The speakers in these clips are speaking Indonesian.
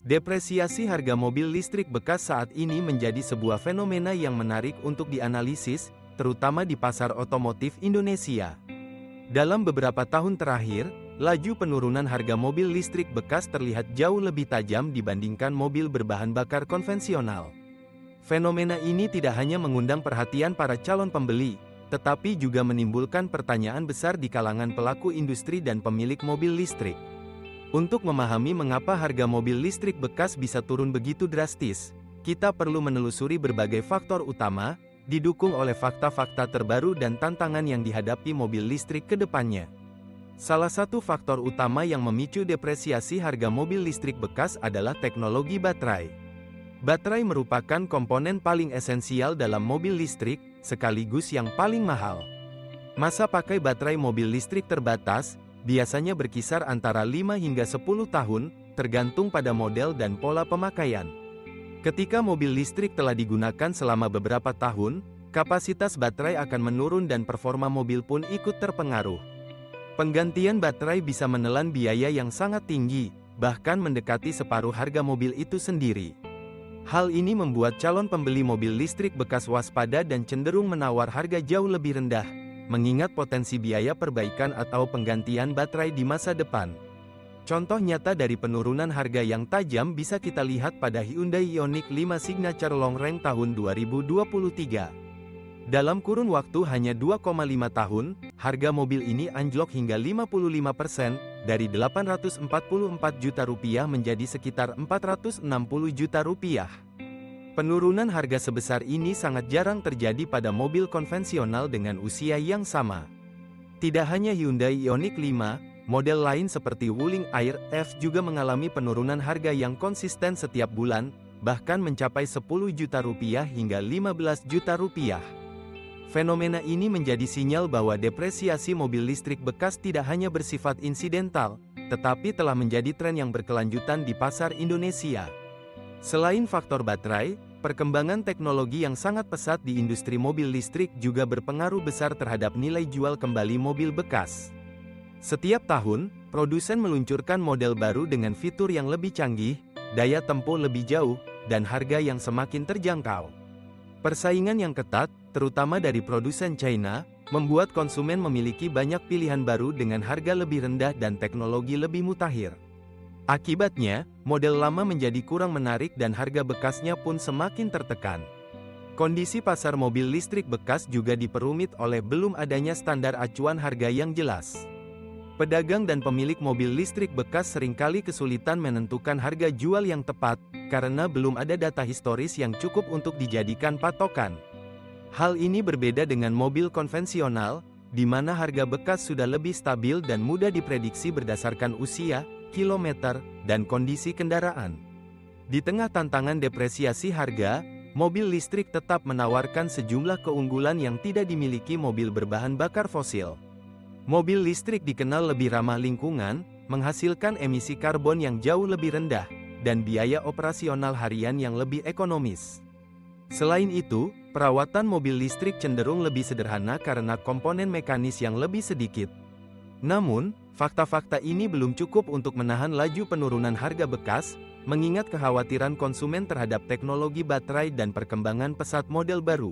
Depresiasi harga mobil listrik bekas saat ini menjadi sebuah fenomena yang menarik untuk dianalisis, terutama di pasar otomotif Indonesia. Dalam beberapa tahun terakhir, laju penurunan harga mobil listrik bekas terlihat jauh lebih tajam dibandingkan mobil berbahan bakar konvensional. Fenomena ini tidak hanya mengundang perhatian para calon pembeli, tetapi juga menimbulkan pertanyaan besar di kalangan pelaku industri dan pemilik mobil listrik. Untuk memahami mengapa harga mobil listrik bekas bisa turun begitu drastis, kita perlu menelusuri berbagai faktor utama, didukung oleh fakta-fakta terbaru dan tantangan yang dihadapi mobil listrik ke depannya. Salah satu faktor utama yang memicu depresiasi harga mobil listrik bekas adalah teknologi baterai. Baterai merupakan komponen paling esensial dalam mobil listrik, sekaligus yang paling mahal. Masa pakai baterai mobil listrik terbatas, biasanya berkisar antara 5 hingga 10 tahun, tergantung pada model dan pola pemakaian. Ketika mobil listrik telah digunakan selama beberapa tahun, kapasitas baterai akan menurun dan performa mobil pun ikut terpengaruh. Penggantian baterai bisa menelan biaya yang sangat tinggi, bahkan mendekati separuh harga mobil itu sendiri. Hal ini membuat calon pembeli mobil listrik bekas waspada dan cenderung menawar harga jauh lebih rendah, mengingat potensi biaya perbaikan atau penggantian baterai di masa depan. Contoh nyata dari penurunan harga yang tajam bisa kita lihat pada Hyundai Ioniq 5 Signature Long Range tahun 2023. Dalam kurun waktu hanya 2,5 tahun, harga mobil ini anjlok hingga 55%, dari Rp844 juta menjadi sekitar Rp460 juta. Penurunan harga sebesar ini sangat jarang terjadi pada mobil konvensional dengan usia yang sama. Tidak hanya Hyundai Ioniq 5, model lain seperti Wuling Air F juga mengalami penurunan harga yang konsisten setiap bulan, bahkan mencapai Rp10 juta hingga Rp15 juta. Fenomena ini menjadi sinyal bahwa depresiasi mobil listrik bekas tidak hanya bersifat insidental, tetapi telah menjadi tren yang berkelanjutan di pasar Indonesia. Selain faktor baterai, perkembangan teknologi yang sangat pesat di industri mobil listrik juga berpengaruh besar terhadap nilai jual kembali mobil bekas. Setiap tahun, produsen meluncurkan model baru dengan fitur yang lebih canggih, daya tempuh lebih jauh, dan harga yang semakin terjangkau. Persaingan yang ketat, terutama dari produsen China, membuat konsumen memiliki banyak pilihan baru dengan harga lebih rendah dan teknologi lebih mutakhir. Akibatnya, model lama menjadi kurang menarik dan harga bekasnya pun semakin tertekan. Kondisi pasar mobil listrik bekas juga diperumit oleh belum adanya standar acuan harga yang jelas. Pedagang dan pemilik mobil listrik bekas seringkali kesulitan menentukan harga jual yang tepat, karena belum ada data historis yang cukup untuk dijadikan patokan. Hal ini berbeda dengan mobil konvensional, di mana harga bekas sudah lebih stabil dan mudah diprediksi berdasarkan usia, kilometer, dan kondisi kendaraan. Di tengah tantangan depresiasi harga, mobil listrik tetap menawarkan sejumlah keunggulan yang tidak dimiliki mobil berbahan bakar fosil. Mobil listrik dikenal lebih ramah lingkungan, menghasilkan emisi karbon yang jauh lebih rendah, dan biaya operasional harian yang lebih ekonomis. Selain itu, perawatan mobil listrik cenderung lebih sederhana karena komponen mekanis yang lebih sedikit. Namun, fakta-fakta ini belum cukup untuk menahan laju penurunan harga bekas, mengingat kekhawatiran konsumen terhadap teknologi baterai dan perkembangan pesat model baru.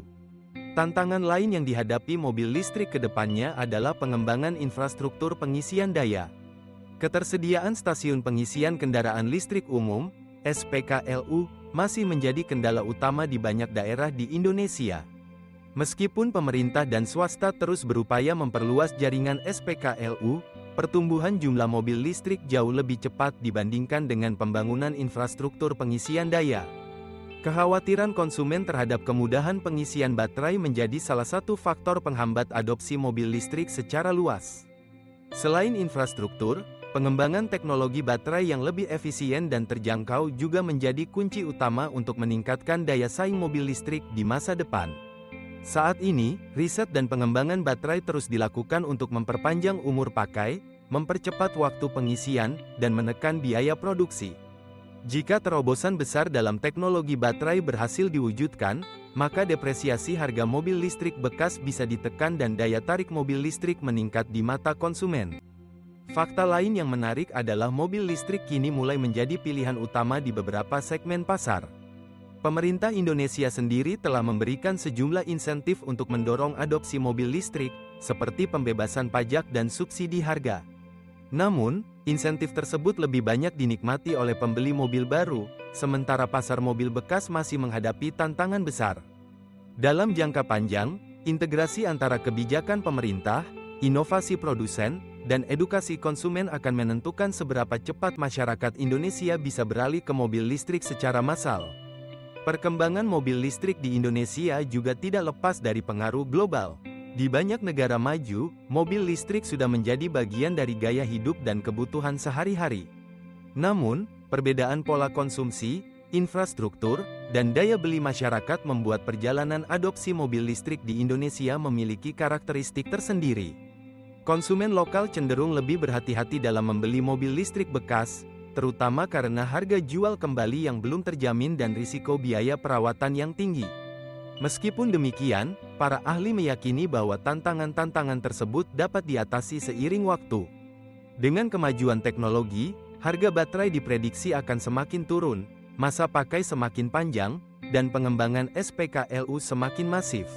Tantangan lain yang dihadapi mobil listrik ke depannya adalah pengembangan infrastruktur pengisian daya. Ketersediaan stasiun pengisian kendaraan listrik umum, SPKLU, masih menjadi kendala utama di banyak daerah di Indonesia. Meskipun pemerintah dan swasta terus berupaya memperluas jaringan SPKLU, pertumbuhan jumlah mobil listrik jauh lebih cepat dibandingkan dengan pembangunan infrastruktur pengisian daya. Kekhawatiran konsumen terhadap kemudahan pengisian baterai menjadi salah satu faktor penghambat adopsi mobil listrik secara luas. Selain infrastruktur, pengembangan teknologi baterai yang lebih efisien dan terjangkau juga menjadi kunci utama untuk meningkatkan daya saing mobil listrik di masa depan. Saat ini, riset dan pengembangan baterai terus dilakukan untuk memperpanjang umur pakai, mempercepat waktu pengisian, dan menekan biaya produksi. Jika terobosan besar dalam teknologi baterai berhasil diwujudkan, maka depresiasi harga mobil listrik bekas bisa ditekan dan daya tarik mobil listrik meningkat di mata konsumen. Fakta lain yang menarik adalah mobil listrik kini mulai menjadi pilihan utama di beberapa segmen pasar. Pemerintah Indonesia sendiri telah memberikan sejumlah insentif untuk mendorong adopsi mobil listrik, seperti pembebasan pajak dan subsidi harga. Namun, insentif tersebut lebih banyak dinikmati oleh pembeli mobil baru, sementara pasar mobil bekas masih menghadapi tantangan besar. Dalam jangka panjang, integrasi antara kebijakan pemerintah, inovasi produsen, dan edukasi konsumen akan menentukan seberapa cepat masyarakat Indonesia bisa beralih ke mobil listrik secara massal. Perkembangan mobil listrik di Indonesia juga tidak lepas dari pengaruh global. Di banyak negara maju, mobil listrik sudah menjadi bagian dari gaya hidup dan kebutuhan sehari-hari. Namun, perbedaan pola konsumsi, infrastruktur, dan daya beli masyarakat membuat perjalanan adopsi mobil listrik di Indonesia memiliki karakteristik tersendiri. Konsumen lokal cenderung lebih berhati-hati dalam membeli mobil listrik bekas, terutama karena harga jual kembali yang belum terjamin dan risiko biaya perawatan yang tinggi. Meskipun demikian, para ahli meyakini bahwa tantangan-tantangan tersebut dapat diatasi seiring waktu. Dengan kemajuan teknologi, harga baterai diprediksi akan semakin turun, masa pakai semakin panjang, dan pengembangan SPKLU semakin masif.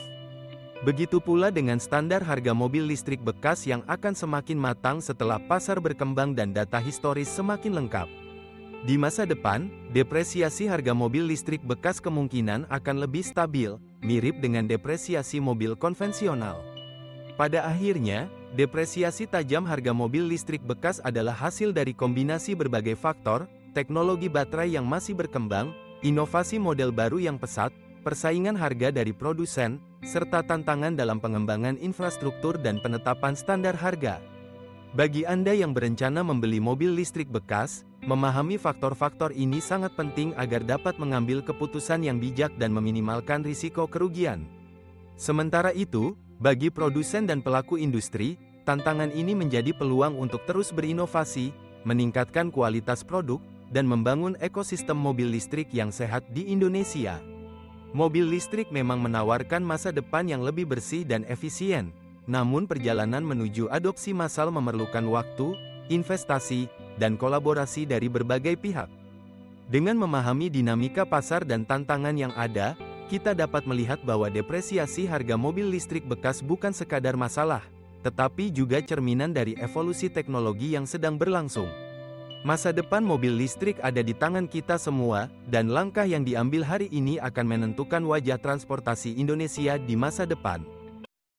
Begitu pula dengan standar harga mobil listrik bekas yang akan semakin matang setelah pasar berkembang dan data historis semakin lengkap. Di masa depan, depresiasi harga mobil listrik bekas kemungkinan akan lebih stabil, mirip dengan depresiasi mobil konvensional. Pada akhirnya, depresiasi tajam harga mobil listrik bekas adalah hasil dari kombinasi berbagai faktor, teknologi baterai yang masih berkembang, inovasi model baru yang pesat, persaingan harga dari produsen, serta tantangan dalam pengembangan infrastruktur dan penetapan standar harga. Bagi Anda yang berencana membeli mobil listrik bekas, memahami faktor-faktor ini sangat penting agar dapat mengambil keputusan yang bijak dan meminimalkan risiko kerugian. Sementara itu, bagi produsen dan pelaku industri, tantangan ini menjadi peluang untuk terus berinovasi, meningkatkan kualitas produk, dan membangun ekosistem mobil listrik yang sehat di Indonesia. Mobil listrik memang menawarkan masa depan yang lebih bersih dan efisien, namun perjalanan menuju adopsi massal memerlukan waktu, investasi, dan kolaborasi dari berbagai pihak. Dengan memahami dinamika pasar dan tantangan yang ada, kita dapat melihat bahwa depresiasi harga mobil listrik bekas bukan sekadar masalah, tetapi juga cerminan dari evolusi teknologi yang sedang berlangsung. Masa depan mobil listrik ada di tangan kita semua, dan langkah yang diambil hari ini akan menentukan wajah transportasi Indonesia di masa depan.